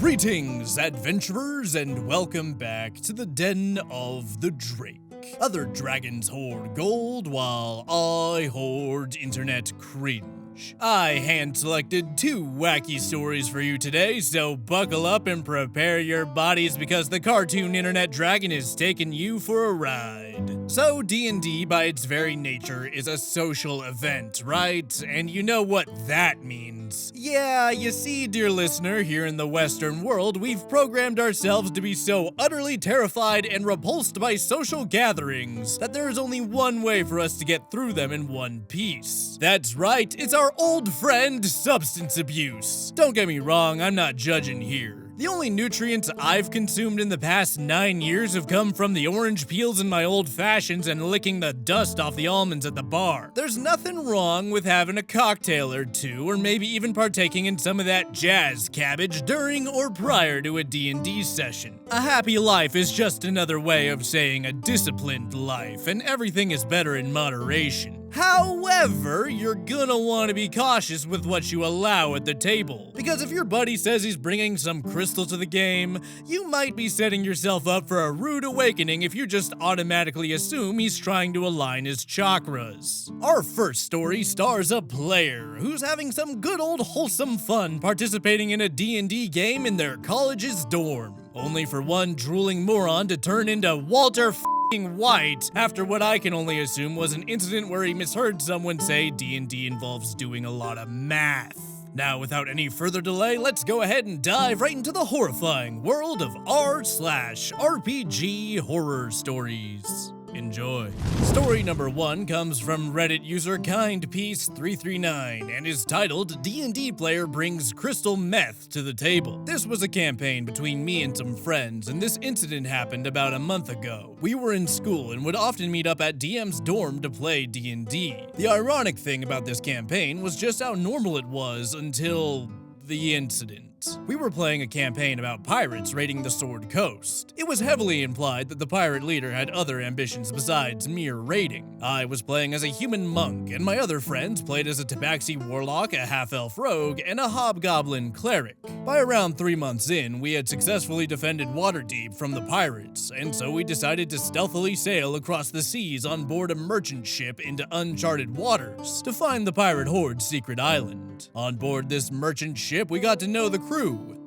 Greetings, adventurers, and welcome back to the Den of the Drake. Other dragons hoard gold, while I hoard internet cringe. I hand-selected 2 wacky stories for you today, so buckle up and prepare your bodies because the cartoon internet dragon is taking you for a ride. So D&D, by its very nature, is a social event, right? And you know what that means. Yeah, you see, dear listener, here in the Western world, we've programmed ourselves to be so utterly terrified and repulsed by social gatherings that there is only one way for us to get through them in one piece. That's right, it's our old friend, substance abuse. Don't get me wrong, I'm not judging here. The only nutrients I've consumed in the past 9 years have come from the orange peels in my old fashions and licking the dust off the almonds at the bar. There's nothing wrong with having a cocktail or two, or maybe even partaking in some of that jazz cabbage during or prior to a D&D session. A happy life is just another way of saying a disciplined life, and everything is better in moderation. However, you're gonna want to be cautious with what you allow at the table, because if your buddy says he's bringing some crystal to the game, you might be setting yourself up for a rude awakening if you just automatically assume he's trying to align his chakras. Our first story stars a player who's having some good old wholesome fun participating in a D&D game in their college's dorm, only for one drooling moron to turn into Walter White after what I can only assume was an incident where he misheard someone say D&D involves doing a lot of math. Now, without any further delay, let's go ahead and dive right into the horrifying world of r/RPG horror stories. Enjoy. Story number 1 comes from Reddit user KindPeace339 and is titled D&D Player Brings Crystal Meth to the Table. This was a campaign between me and some friends, and this incident happened about a month ago. We were in school and would often meet up at DM's dorm to play D&D. The ironic thing about this campaign was just how normal it was until the incident. We were playing a campaign about pirates raiding the Sword Coast. It was heavily implied that the pirate leader had other ambitions besides mere raiding. I was playing as a human monk, and my other friends played as a tabaxi warlock, a half-elf rogue, and a hobgoblin cleric. By around 3 months in, we had successfully defended Waterdeep from the pirates, and so we decided to stealthily sail across the seas on board a merchant ship into uncharted waters to find the pirate horde's secret island. On board this merchant ship, we got to know the crew,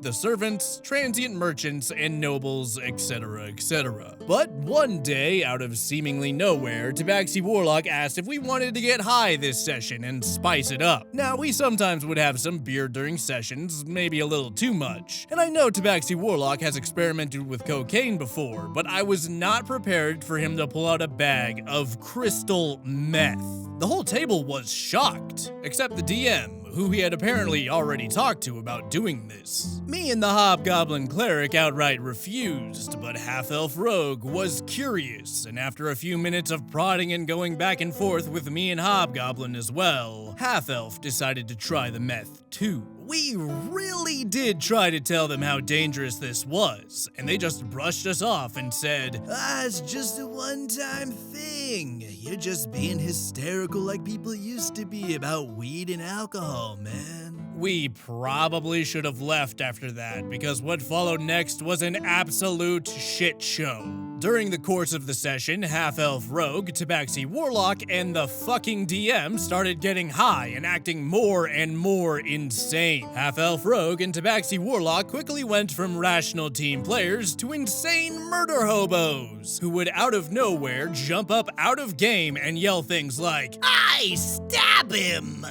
the servants, transient merchants, and nobles, etc., etc. But one day, out of seemingly nowhere, Tabaxi Warlock asked if we wanted to get high this session and spice it up. Now, we sometimes would have some beer during sessions, maybe a little too much, and I know Tabaxi Warlock has experimented with cocaine before, but I was not prepared for him to pull out a bag of crystal meth. The whole table was shocked, except the DM, who he had apparently already talked to about doing this. Me and the hobgoblin cleric outright refused, but half-elf rogue was curious, and after a few minutes of prodding and going back and forth with me and hobgoblin as well, half-elf decided to try the meth too. We really did try to tell them how dangerous this was, and they just brushed us off and said, it's just a one-time thing. You're just being hysterical like people used to be about weed and alcohol, man. We probably should have left after that, because what followed next was an absolute shit show. During the course of the session, half-elf rogue, tabaxi warlock, and the fucking DM started getting high and acting more and more insane. Half-elf rogue and tabaxi warlock quickly went from rational team players to insane murder hobos, who would out of nowhere jump up out of game and yell things like, "I stab him!"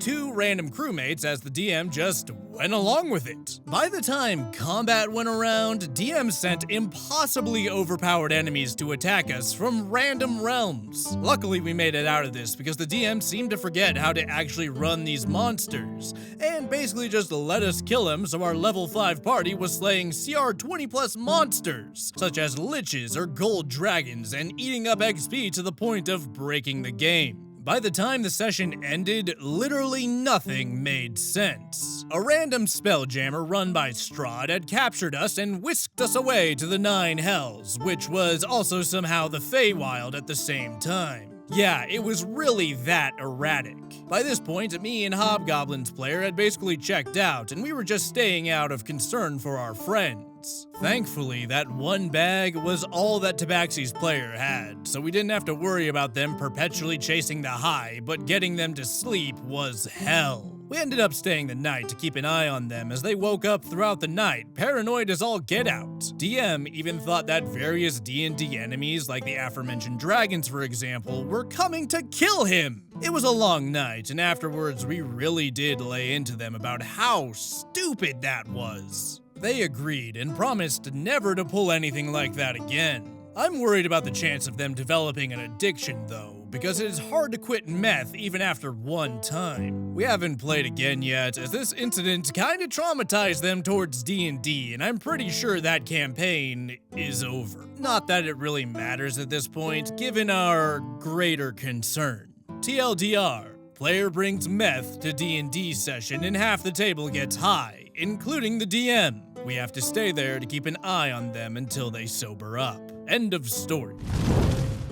to random crewmates as the DM just went along with it. By the time combat went around, DM sent impossibly overpowered enemies to attack us from random realms. Luckily, we made it out of this because the DM seemed to forget how to actually run these monsters, and basically just let us kill them, so our level 5 party was slaying CR 20+ monsters, such as liches or gold dragons, and eating up XP to the point of breaking the game. By the time the session ended, literally nothing made sense. A random spelljammer run by Strahd had captured us and whisked us away to the 9 Hells, which was also somehow the Feywild at the same time. Yeah, it was really that erratic. By this point, me and Hobgoblin's player had basically checked out, and we were just staying out of concern for our friends. Thankfully, that one bag was all that Tabaxi's player had, so we didn't have to worry about them perpetually chasing the high, but getting them to sleep was hell. We ended up staying the night to keep an eye on them as they woke up throughout the night, paranoid as all get out. DM even thought that various D&D enemies, like the aforementioned dragons for example, were coming to kill him. It was a long night, and afterwards we really did lay into them about how stupid that was. They agreed and promised never to pull anything like that again. I'm worried about the chance of them developing an addiction though, because it is hard to quit meth even after one time. We haven't played again yet, as this incident kinda traumatized them towards D&D, and I'm pretty sure that campaign is over. Not that it really matters at this point, given our greater concern. TLDR, player brings meth to D&D session and half the table gets high, including the DM. We have to stay there to keep an eye on them until they sober up. End of story.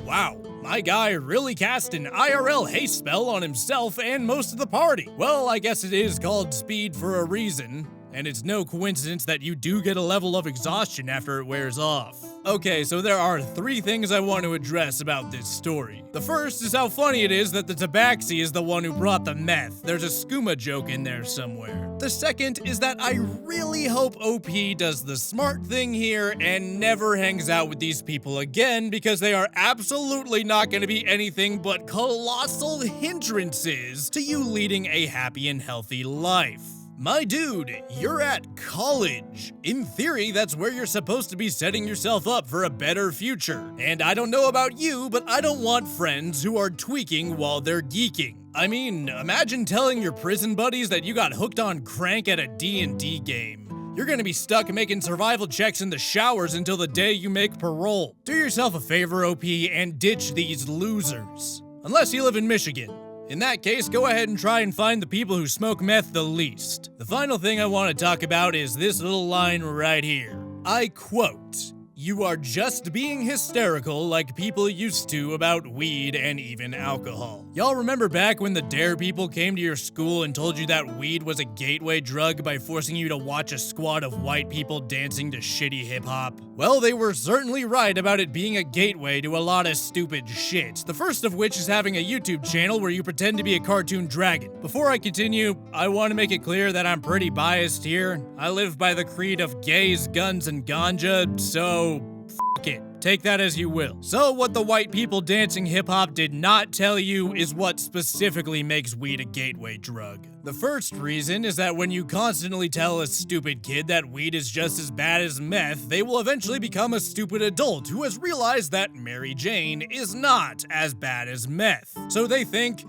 Wow, my guy really cast an IRL haste spell on himself and most of the party. Well, I guess it is called speed for a reason, and it's no coincidence that you do get a level of exhaustion after it wears off. Okay, so there are 3 things I want to address about this story. The first is how funny it is that the Tabaxi is the one who brought the meth. There's a skooma joke in there somewhere. The second is that I really hope OP does the smart thing here and never hangs out with these people again, because they are absolutely not going to be anything but colossal hindrances to you leading a happy and healthy life. My dude, you're at college. In theory, that's where you're supposed to be setting yourself up for a better future. And I don't know about you, but I don't want friends who are tweaking while they're geeking. I mean, imagine telling your prison buddies that you got hooked on crank at a D&D game. You're gonna be stuck making survival checks in the showers until the day you make parole. Do yourself a favor, OP, and ditch these losers. Unless you live in Michigan. In that case, go ahead and try and find the people who smoke meth the least. The final thing I want to talk about is this little line right here. I quote, "You are just being hysterical like people used to about weed and even alcohol." Y'all remember back when the DARE people came to your school and told you that weed was a gateway drug by forcing you to watch a squad of white people dancing to shitty hip-hop? Well, they were certainly right about it being a gateway to a lot of stupid shit, the first of which is having a YouTube channel where you pretend to be a cartoon dragon. Before I continue, I want to make it clear that I'm pretty biased here. I live by the creed of gays, guns, and ganja, so f*** it. Take that as you will. So what the white people dancing hip-hop did not tell you is what specifically makes weed a gateway drug. The first reason is that when you constantly tell a stupid kid that weed is just as bad as meth, they will eventually become a stupid adult who has realized that Mary Jane is not as bad as meth. So they think,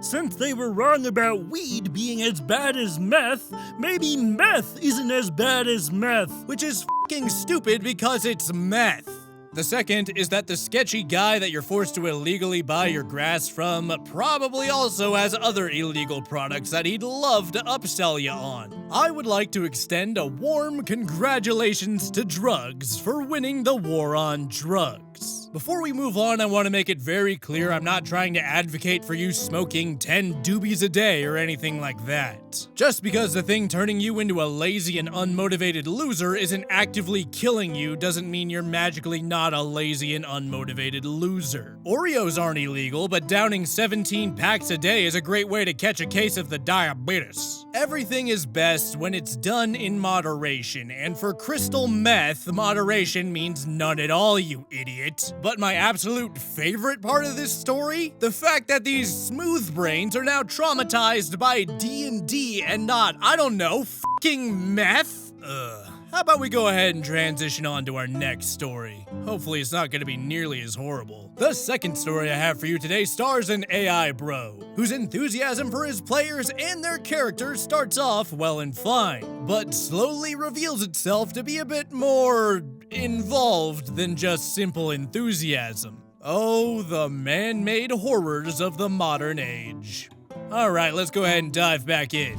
since they were wrong about weed being as bad as meth, maybe meth isn't as bad as meth. which is fucking stupid because it's meth. The second is that the sketchy guy that you're forced to illegally buy your grass from probably also has other illegal products that he'd love to upsell you on. I would like to extend a warm congratulations to drugs for winning the war on drugs. Before we move on, I want to make it very clear I'm not trying to advocate for you smoking 10 doobies a day or anything like that. Just because the thing turning you into a lazy and unmotivated loser isn't actively killing you doesn't mean you're magically not a lazy and unmotivated loser. Oreos aren't illegal, but downing 17 packs a day is a great way to catch a case of the diabetes. Everything is best when it's done in moderation, and for crystal meth, moderation means none at all, you idiot. But my absolute favorite part of this story? The fact that these smooth brains are now traumatized by D&D and not, I don't know, fucking meth? How about we go ahead and transition on to our next story? Hopefully it's not gonna be nearly as horrible. The second story I have for you today stars an AI bro, whose enthusiasm for his players and their characters starts off well and fine, but slowly reveals itself to be a bit more involved than just simple enthusiasm. Oh, the man-made horrors of the modern age. Alright, let's go ahead and dive back in.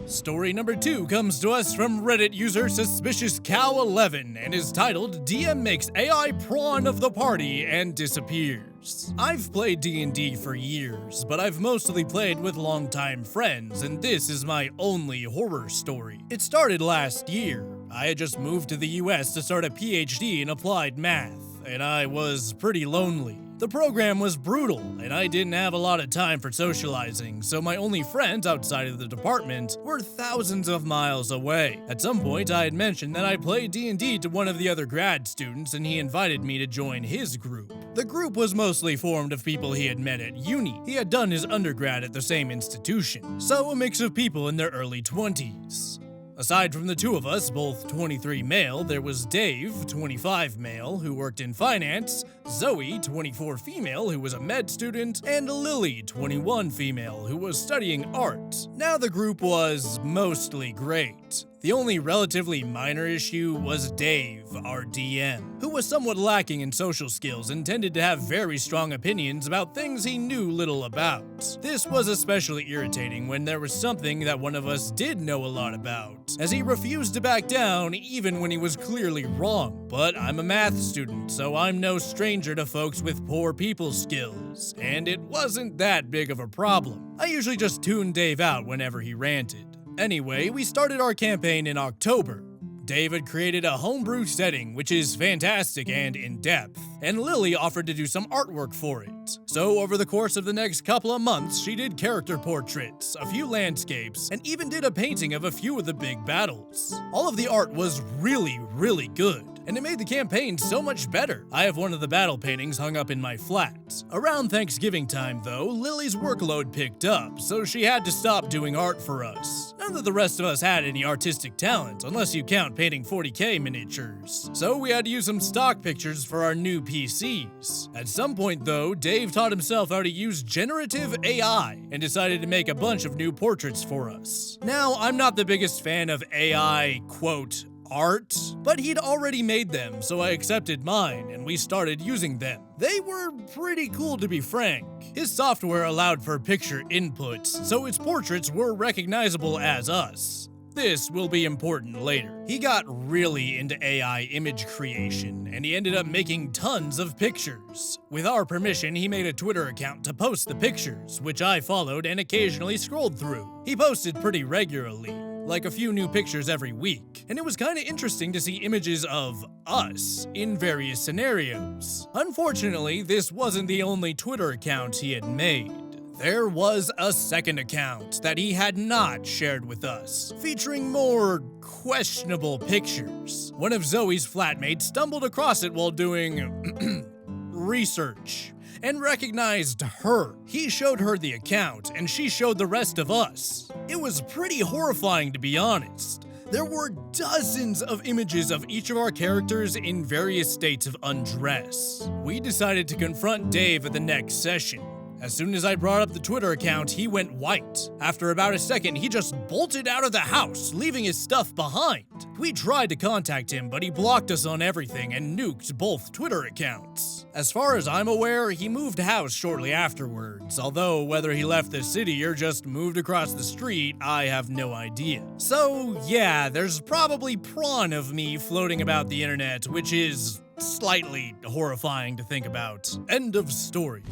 Story number 2 comes to us from Reddit user SuspiciousCow11 and is titled DM makes AI prawn of the party and disappears. years. I've played D&D for years, but I've mostly played with longtime friends, and this is my only horror story. It started last year. I had just moved to the US to start a PhD in applied math, and I was pretty lonely. The program was brutal, and I didn't have a lot of time for socializing, so my only friends outside of the department were thousands of miles away. At some point, I had mentioned that I played D&D to one of the other grad students, and he invited me to join his group. The group was mostly formed of people he had met at uni. He had done his undergrad at the same institution, so a mix of people in their early 20s. Aside from the two of us, both 23 male, there was Dave, 25 male, who worked in finance, Zoe, 24 female, who was a med student, and Lily, 21 female, who was studying art. Now the group was mostly great. The only relatively minor issue was Dave, our DM, who was somewhat lacking in social skills and tended to have very strong opinions about things he knew little about. This was especially irritating when there was something that one of us did know a lot about, as he refused to back down even when he was clearly wrong. But I'm a math student, so I'm no stranger to folks with poor people skills, and it wasn't that big of a problem. I usually just tuned Dave out whenever he ranted. Anyway, we started our campaign in October. David created a homebrew setting, which is fantastic and in-depth, and Lily offered to do some artwork for it. So over the course of the next couple of months, she did character portraits, a few landscapes, and even did a painting of a few of the big battles. All of the art was really good, and it made the campaign so much better. I have one of the battle paintings hung up in my flat. Around Thanksgiving time, though, Lily's workload picked up, so she had to stop doing art for us. None of the rest of us had any artistic talent, unless you count painting 40K miniatures. So we had to use some stock pictures for our new PCs. At some point, though, Dave taught himself how to use generative AI and decided to make a bunch of new portraits for us. Now, I'm not the biggest fan of AI, quote, art, but he'd already made them, so I accepted mine and we started using them. They were pretty cool, to be frank. His software allowed for picture inputs, so his portraits were recognizable as us. This will be important later. He got really into AI image creation, and he ended up making tons of pictures. With our permission, he made a Twitter account to post the pictures, which I followed and occasionally scrolled through. He posted pretty regularly, like a few new pictures every week, and it was kinda interesting to see images of us in various scenarios. Unfortunately, this wasn't the only Twitter account he had made. There was a second account that he had not shared with us, featuring more questionable pictures. One of Zoe's flatmates stumbled across it while doing research and recognized her. He showed her the account, and she showed the rest of us. It was pretty horrifying, to be honest. There were dozens of images of each of our characters in various states of undress. We decided to confront Dave at the next session. As soon as I brought up the Twitter account, he went white. After about a second, he just bolted out of the house, leaving his stuff behind. We tried to contact him, but he blocked us on everything and nuked both Twitter accounts. As far as I'm aware, he moved house shortly afterwards, although whether he left the city or just moved across the street, I have no idea. So yeah, there's probably prawn of me floating about the internet, which is slightly horrifying to think about. End of story.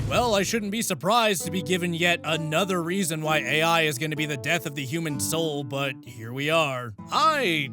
Well, I shouldn't be surprised to be given yet another reason why AI is going to be the death of the human soul, but here we are. I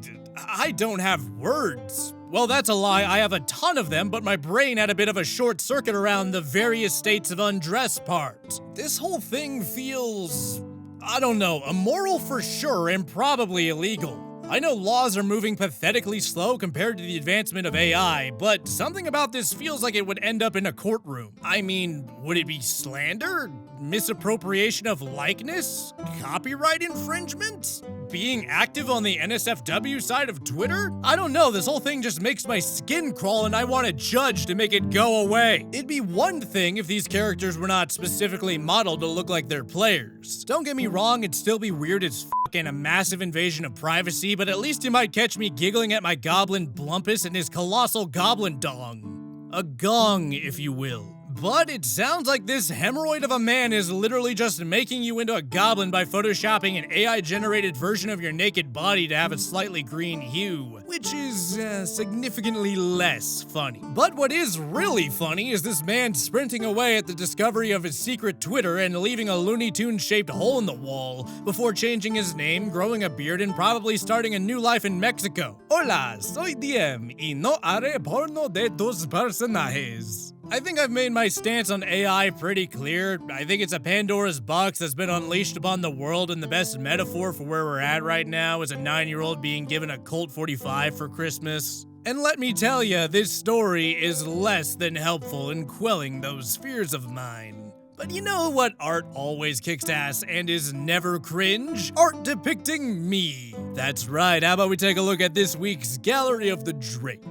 don't have words. Well, that's a lie. I have a ton of them, but my brain had a bit of a short circuit around the various states of undress part. This whole thing feels, I don't know, immoral for sure and probably illegal. I know laws are moving pathetically slow compared to the advancement of AI, but something about this feels like it would end up in a courtroom. I mean, would it be slander? Misappropriation of likeness? Copyright infringement? Being active on the NSFW side of Twitter? I don't know, this whole thing just makes my skin crawl and I want a judge to make it go away. It'd be one thing if these characters were not specifically modeled to look like their players. Don't get me wrong, it'd still be weird as and a massive invasion of privacy, but at least you might catch me giggling at my goblin Blumpus and his colossal goblin dong. A gong, if you will. But it sounds like this hemorrhoid of a man is literally just making you into a goblin by photoshopping an AI-generated version of your naked body to have a slightly green hue, which is significantly less funny. But what is really funny is this man sprinting away at the discovery of his secret Twitter and leaving a Looney Tunes-shaped hole in the wall before changing his name, growing a beard, and probably starting a new life in Mexico. Hola, soy DM y no haré porno de tus personajes. I think I've made my stance on AI pretty clear. I think it's a Pandora's box that's been unleashed upon the world, and the best metaphor for where we're at right now is a 9-year-old being given a Colt 45 for Christmas. And let me tell ya, this story is less than helpful in quelling those fears of mine. But you know what art always kicks ass and is never cringe? Art depicting me. That's right, how about we take a look at this week's Gallery of the Drake.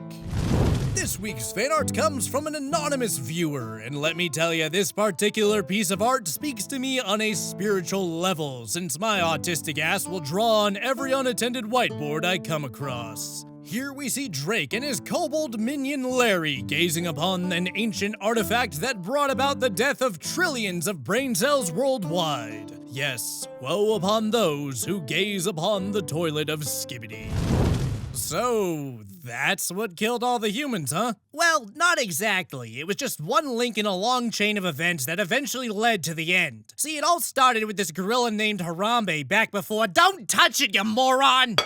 This week's fan art comes from an anonymous viewer, and let me tell you, this particular piece of art speaks to me on a spiritual level, since my autistic ass will draw on every unattended whiteboard I come across. Here we see Drake and his kobold minion Larry gazing upon an ancient artifact that brought about the death of trillions of brain cells worldwide. Yes, woe upon those who gaze upon the toilet of Skibbity. So, that's what killed all the humans, huh? Well, not exactly. It was just one link in a long chain of events that eventually led to the end. See, it all started with this gorilla named Harambe back before— Don't touch it, you moron!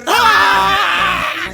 Ah!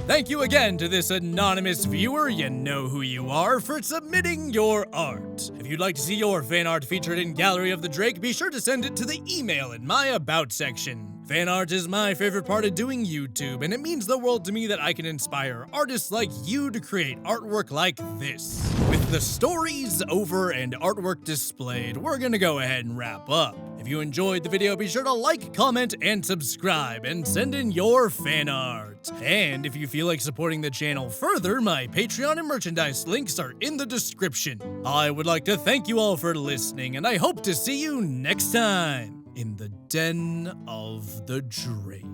Thank you again to this anonymous viewer, you know who you are, for submitting your art. If you'd like to see your fan art featured in Gallery of the Drake, be sure to send it to the email in my About section. Fan art is my favorite part of doing YouTube, and it means the world to me that I can inspire artists like you to create artwork like this. With the stories over and artwork displayed, we're gonna go ahead and wrap up. If you enjoyed the video, be sure to like, comment, and subscribe, and send in your fan art. And if you feel like supporting the channel further, my Patreon and merchandise links are in the description. I would like to thank you all for listening, and I hope to see you next time in the Den of the Drake.